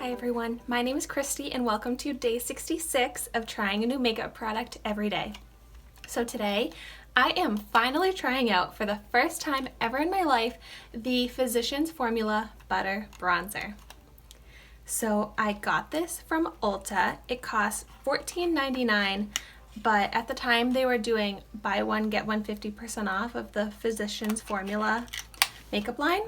Hi everyone, my name is Christy and welcome to day 66 of trying a new makeup product every day. So today I am finally trying out for the first time ever in my life the Physicians Formula Butter Bronzer. So I got this from Ulta. It costs $14.99, but at the time they were doing buy one get one 50% off of the Physicians Formula makeup line.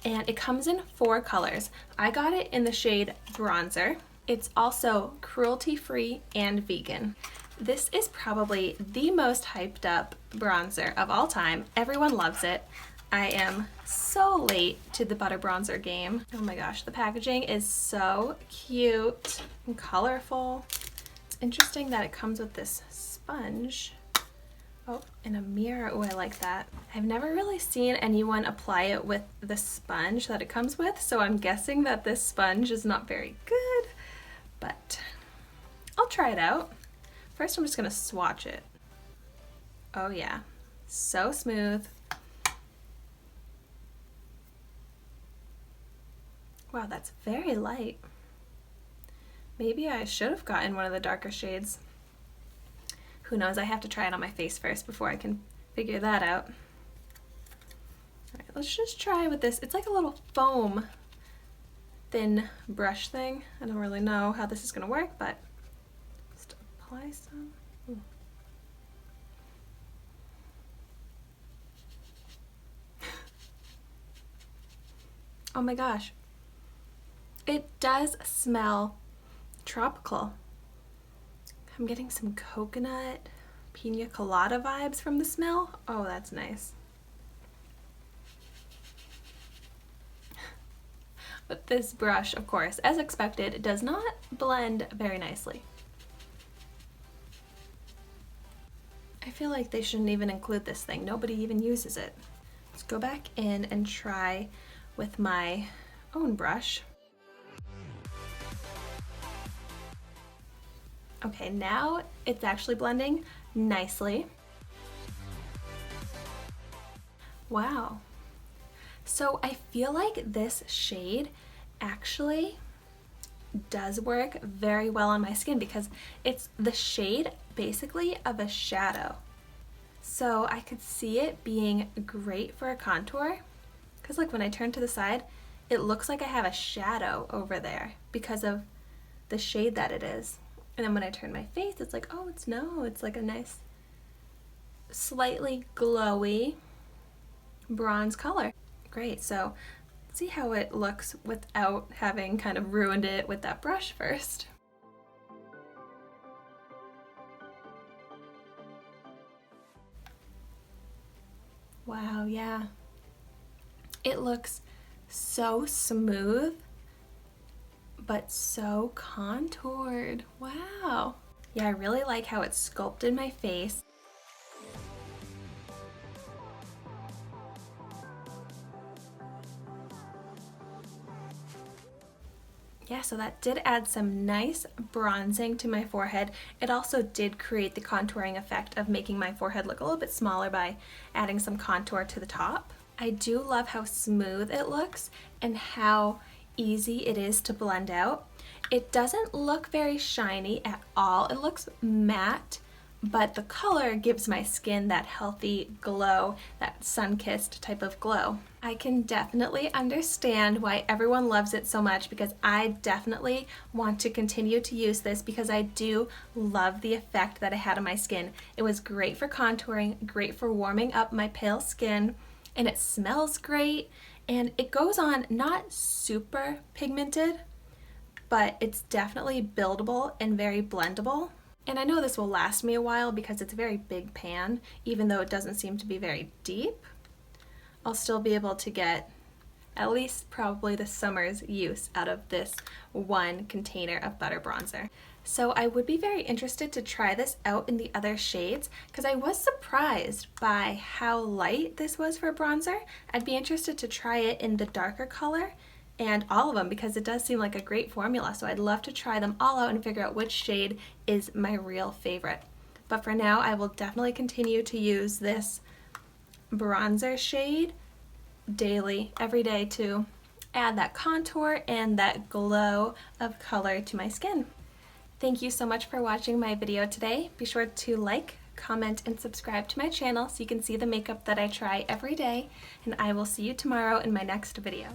And it comes in 4 colors. I got it in the shade Bronzer. It's also cruelty-free and vegan. This is probably the most hyped up bronzer of all time. Everyone loves it. I am so late to the butter bronzer game. Oh my gosh, the packaging is so cute and colorful. It's interesting that it comes with this sponge. Oh, and a mirror. Oh, I like that. I've never really seen anyone apply it with the sponge that it comes with, so I'm guessing that this sponge is not very good, but I'll try it out. First, I'm just gonna swatch it. Oh yeah, so smooth. Wow, that's very light. Maybe I should have gotten one of the darker shades. Who knows, I have to try it on my face first before I can figure that out. Alright, let's just try with this. It's like a little foam thin brush thing. I don't really know how this is going to work, but just apply some. Ooh. Oh my gosh. It does smell tropical. I'm getting some coconut, pina colada vibes from the smell. Oh, that's nice. But this brush, of course, as expected, does not blend very nicely. I feel like they shouldn't even include this thing. Nobody even uses it. Let's go back in and try with my own brush. Okay, now it's actually blending nicely. Wow. So I feel like this shade actually does work very well on my skin because it's the shade basically of a shadow. So I could see it being great for a contour because like when I turn to the side, it looks like I have a shadow over there because of the shade that it is. And then when I turn my face, it's like, oh, it's like a nice, slightly glowy bronze color. Great, so let's see how it looks without having kind of ruined it with that brush first. Wow, yeah. It looks so smooth, but so contoured. Wow. Yeah, I really like how it sculpted my face. Yeah, so that did add some nice bronzing to my forehead. It also did create the contouring effect of making my forehead look a little bit smaller by adding some contour to the top. I do love how smooth it looks and how easy it is to blend out. It doesn't look very shiny at all. It looks matte, but the color gives my skin that healthy glow, that sun-kissed type of glow. I can definitely understand why everyone loves it so much because I definitely want to continue to use this because I do love the effect that it had on my skin. It was great for contouring, great for warming up my pale skin, and it smells great. And it goes on not super pigmented, but it's definitely buildable and very blendable. And I know this will last me a while because it's a very big pan, even though it doesn't seem to be very deep. I'll still be able to get at least probably the summer's use out of this one container of butter bronzer. So I would be very interested to try this out in the other shades because I was surprised by how light this was for a bronzer. I'd be interested to try it in the darker color and all of them because it does seem like a great formula. So I'd love to try them all out and figure out which shade is my real favorite. But for now, I will definitely continue to use this bronzer shade daily, every day too. add that contour and that glow of color to my skin. Thank you so much for watching my video today. Be sure to like, comment, and subscribe to my channel so you can see the makeup that I try every day, and I will see you tomorrow in my next video.